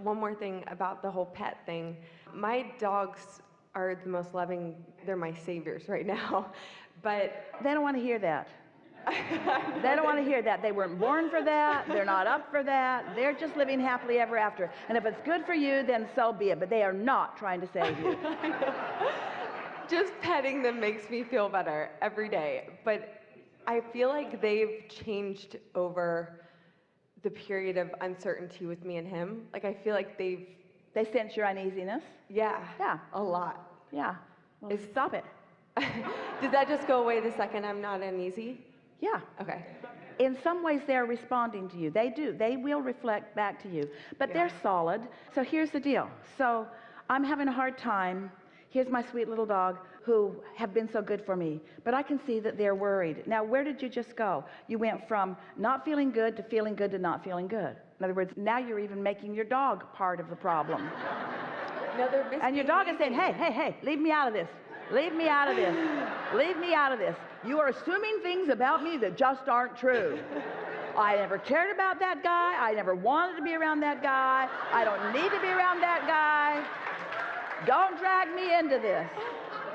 one more thing about the whole pet thing. My dogs are the most loving, they're my saviors right now, but they don't want to hear that. They don't want to hear that. They weren't born for that. They're not up for that. They're just living happily ever after. And if it's good for you, then so be it. But they are not trying to save you. Just petting them makes me feel better every day. But I feel like they've changed over the period of uncertainty with me and him. Like I feel like they sense your uneasiness? Yeah. Yeah. A lot. Yeah. Well, stop it. Does that just go away the second I'm not uneasy? Yeah. Okay. In some ways, they're responding to you. They do. They will reflect back to you. But they're solid. So here's the deal. So I'm having a hard time. Here's my sweet little dog who have been so good for me. But I can see that they're worried. Now, where did you just go? You went from not feeling good to not feeling good. In other words, now you're even making your dog part of the problem. No, and your dog is saying, hey, leave me out of this. Leave me out of this. Leave me out of this. You are assuming things about me that just aren't true. I never cared about that guy. I never wanted to be around that guy. I don't need to be around that guy. Don't drag me into this.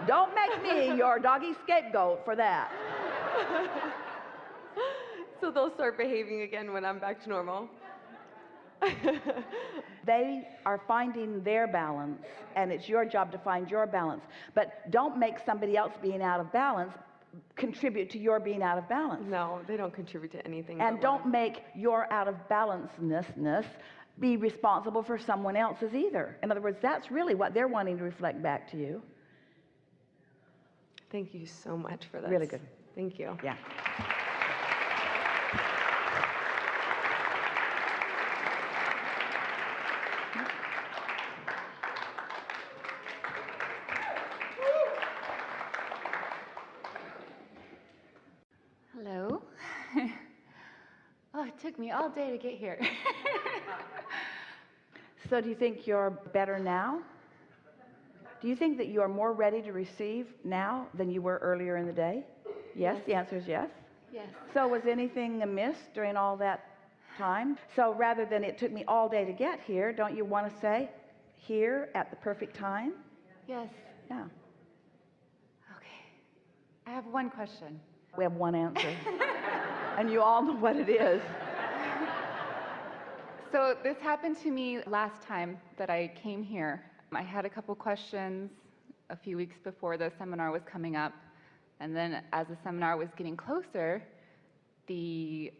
Don't make me your doggy scapegoat for that. So they'll start behaving again when I'm back to normal? They are finding their balance, and it's your job to find your balance. But don't make somebody else being out of balance contribute to your being out of balance. No, they don't contribute to anything. And don't make your out of balanceness be responsible for someone else's either. In other words, that's really what they're wanting to reflect back to you. Thank you so much for this. Really good. Thank you. Yeah. Hello. Oh, it took me all day to get here. So do you think you're better now? Do you think that you are more ready to receive now than you were earlier in the day? Yes, the answer is yes. Yes. So was anything amiss during all that time? So rather than it took me all day to get here, don't you want to say here at the perfect time? Yes. Yeah. Okay. I have one question. We have one answer. And you all know what it is. So this happened to me last time that I came here. I had a couple questions a few weeks before the seminar was coming up. And then as the seminar was getting closer, the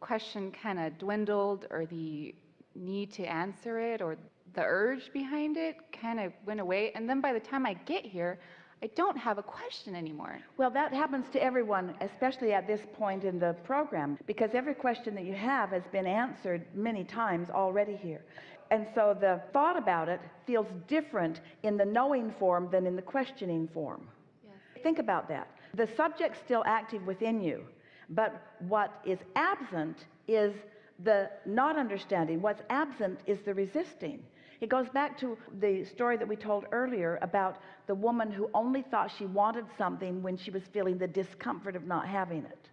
question kind of dwindled, or the need to answer it, or the urge behind it kind of went away. And then by the time I get here, I don't have a question anymore. Well, that happens to everyone, especially at this point in the program, because every question that you have has been answered many times already here. And so the thought about it feels different in the knowing form than in the questioning form. Yes. Think about that. The subject's still active within you, but what is absent is the not understanding. What's absent is the resisting. It goes back to the story that we told earlier about the woman who only thought she wanted something when she was feeling the discomfort of not having it.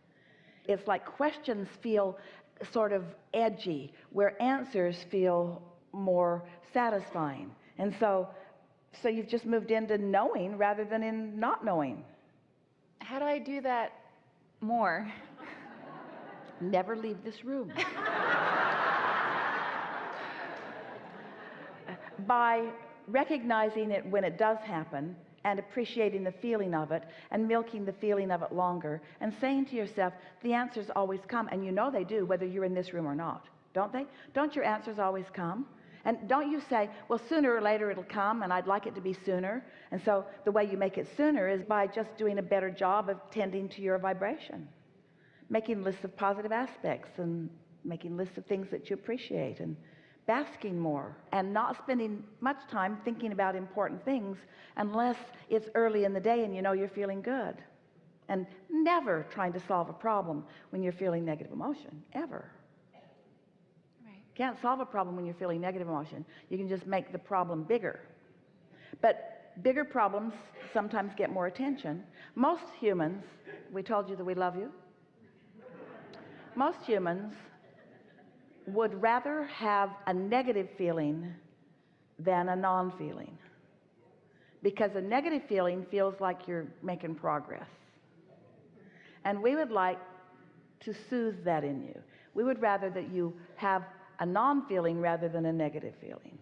It's like questions feel sort of edgy, where answers feel more satisfying. And so you've just moved into knowing rather than in not knowing. How do I do that more? Never leave this room. By recognizing it when it does happen, and appreciating the feeling of it, and milking the feeling of it longer, and saying to yourself, the answers always come, and you know they do, whether you're in this room or not, don't they? Don't your answers always come? And don't you say, well, sooner or later it'll come, and I'd like it to be sooner. And so the way you make it sooner is by just doing a better job of tending to your vibration, making lists of positive aspects, and making lists of things that you appreciate, and basking more, and not spending much time thinking about important things unless it's early in the day and you know you're feeling good. And never trying to solve a problem when you're feeling negative emotion, ever. Right. Can't solve a problem when you're feeling negative emotion. You can just make the problem bigger. But bigger problems sometimes get more attention. Most humans, we told you that we love you. Most humans would rather have a negative feeling than a non-feeling, because a negative feeling feels like you're making progress, and we would like to soothe that in you. We would rather that you have a non-feeling rather than a negative feeling,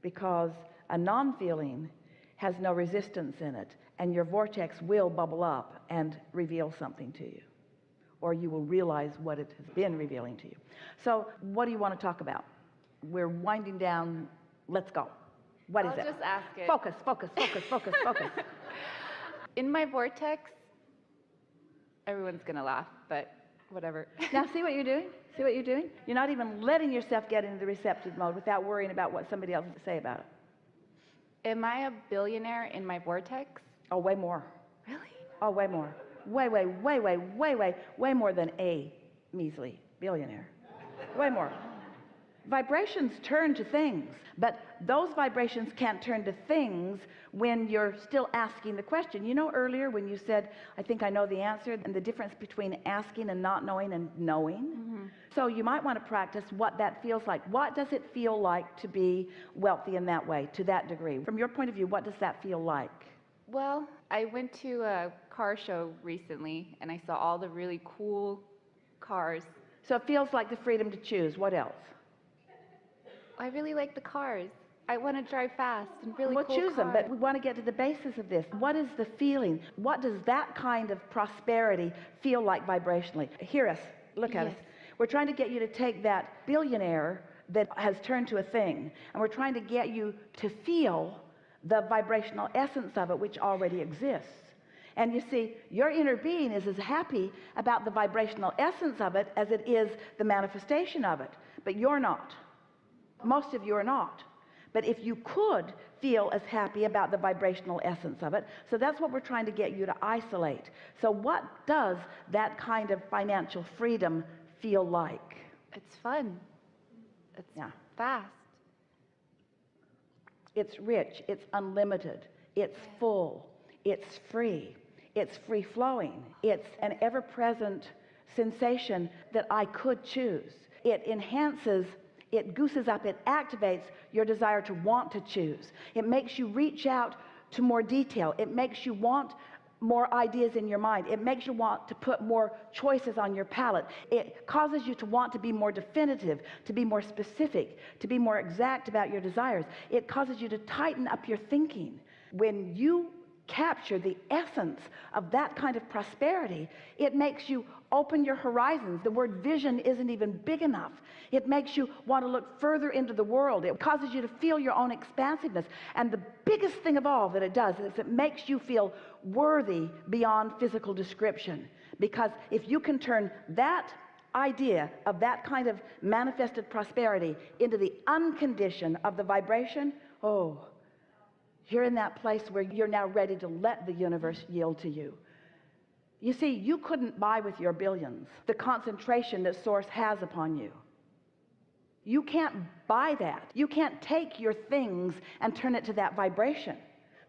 because a non-feeling has no resistance in it, and your vortex will bubble up and reveal something to you, or you will realize what it has been revealing to you. So what do you want to talk about? We're winding down. Let's go. What is it? I'll just ask it. Focus, focus, focus, focus, focus. In my vortex, everyone's gonna laugh, but whatever. Now see what you're doing? See what you're doing? You're not even letting yourself get into the receptive mode without worrying about what somebody else will say about it. Am I a billionaire in my vortex? Oh, way more. Really? Oh, way more. Way more than a measly billionaire. Way more. Vibrations turn to things, but those vibrations can't turn to things when you're still asking the question. You know, earlier when you said, I think I know the answer, and the difference between asking and not knowing and knowing. Mm-hmm. So you might want to practice what that feels like. What does it feel like to be wealthy in that way, to that degree? From your point of view, what does that feel like? Well, I went to a car show recently, and I saw all the really cool cars. So it feels like the freedom to choose. What else? I really like the cars. I want to drive fast and really We'll cool choose them, cars. but we want to get to the basis of this. What is the feeling? What does that kind of prosperity feel like vibrationally? Hear us. Look at us. We're trying to get you to take that billionaire that has turned to a thing, and we're trying to get you to feel the vibrational essence of it, which already exists. And you see, your inner being is as happy about the vibrational essence of it as it is the manifestation of it, but you're not. Most of you are not. But if you could feel as happy about the vibrational essence of it, so that's what we're trying to get you to isolate. So what does that kind of financial freedom feel like? It's fun. It's fast. It's rich, it's unlimited, it's full, it's free flowing. It's an ever-present sensation that I could choose. It enhances, it gooses up, it activates your desire to want to choose. It makes you reach out to more detail. It makes you want more ideas in your mind. It makes you want to put more choices on your palette. It causes you to want to be more definitive, to be more specific, to be more exact about your desires. It causes you to tighten up your thinking. When you capture the essence of that kind of prosperity, it makes you open your horizons. The word vision isn't even big enough. It makes you want to look further into the world. It causes you to feel your own expansiveness. And the biggest thing of all that it does is it makes you feel worthy beyond physical description. Because if you can turn that idea of that kind of manifested prosperity into the uncondition of the vibration, oh, you're in that place where you're now ready to let the universe yield to you. You see, you couldn't buy with your billions the concentration that Source has upon you. You can't buy that. You can't take your things and turn it to that vibration.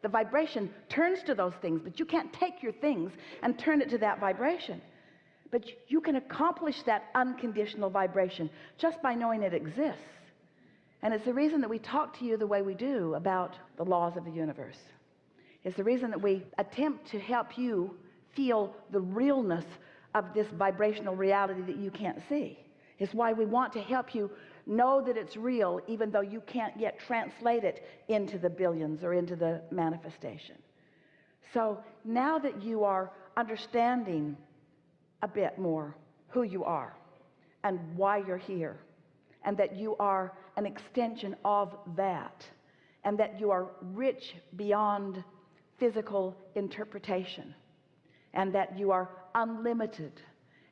The vibration turns to those things, but you can't take your things and turn it to that vibration. But you can accomplish that unconditional vibration just by knowing it exists. And it's the reason that we talk to you the way we do about the laws of the universe. It's the reason that we attempt to help you feel the realness of this vibrational reality that you can't see. It's why we want to help you know that it's real, even though you can't yet translate it into the billions or into the manifestation. So now that you are understanding a bit more who you are and why you're here, and that you are an extension of that, and that you are rich beyond physical interpretation, and that you are unlimited,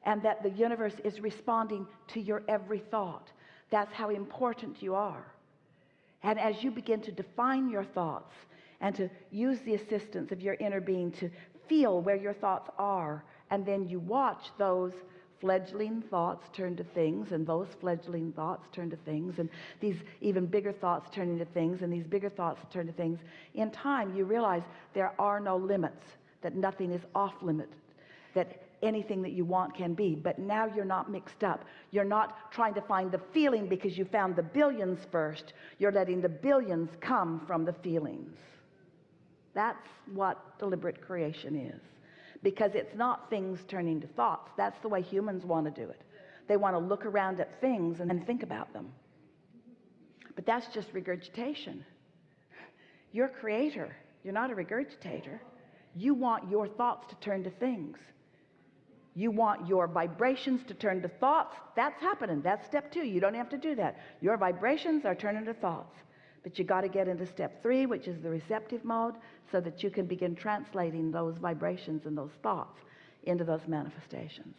and that the universe is responding to your every thought. That's how important you are. And as you begin to define your thoughts and to use the assistance of your inner being to feel where your thoughts are, and then you watch those fledgling thoughts turn to things, and those fledgling thoughts turn to things, and these even bigger thoughts turn into things, and these bigger thoughts turn to things. In time, you realize there are no limits, that nothing is off limit, that anything that you want can be. But now you're not mixed up. You're not trying to find the feeling because you found the billions first. You're letting the billions come from the feelings. That's what deliberate creation is. Because it's not things turning to thoughts. That's the way humans want to do it. They want to look around at things and think about them. But that's just regurgitation. You're a creator. You're not a regurgitator. You want your thoughts to turn to things. You want your vibrations to turn to thoughts. That's happening. That's step 2. You don't have to do that. Your vibrations are turning to thoughts. But you got to get into step 3, which is the receptive mode, so that you can begin translating those vibrations and those thoughts into those manifestations.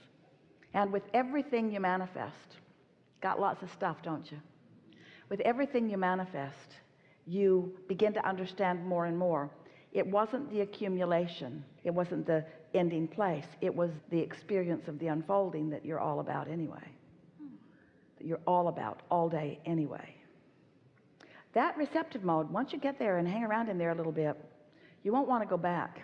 And with everything you manifest, got lots of stuff, don't you? With everything you manifest, you begin to understand more and more. It wasn't the accumulation. It wasn't the ending place. It was the experience of the unfolding that you're all about anyway. That you're all about all day anyway. That receptive mode, once you get there and hang around in there a little bit, you won't want to go back.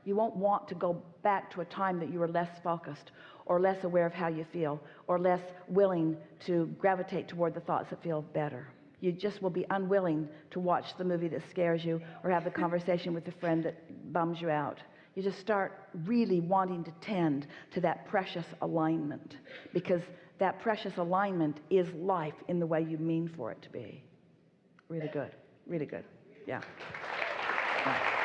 You won't want to go back to a time that you were less focused or less aware of how you feel or less willing to gravitate toward the thoughts that feel better. You just will be unwilling to watch the movie that scares you or have the conversation with a friend that bums you out. You just start really wanting to tend to that precious alignment, because that precious alignment is life in the way you mean for it to be. Really good. Really good. Yeah. Right.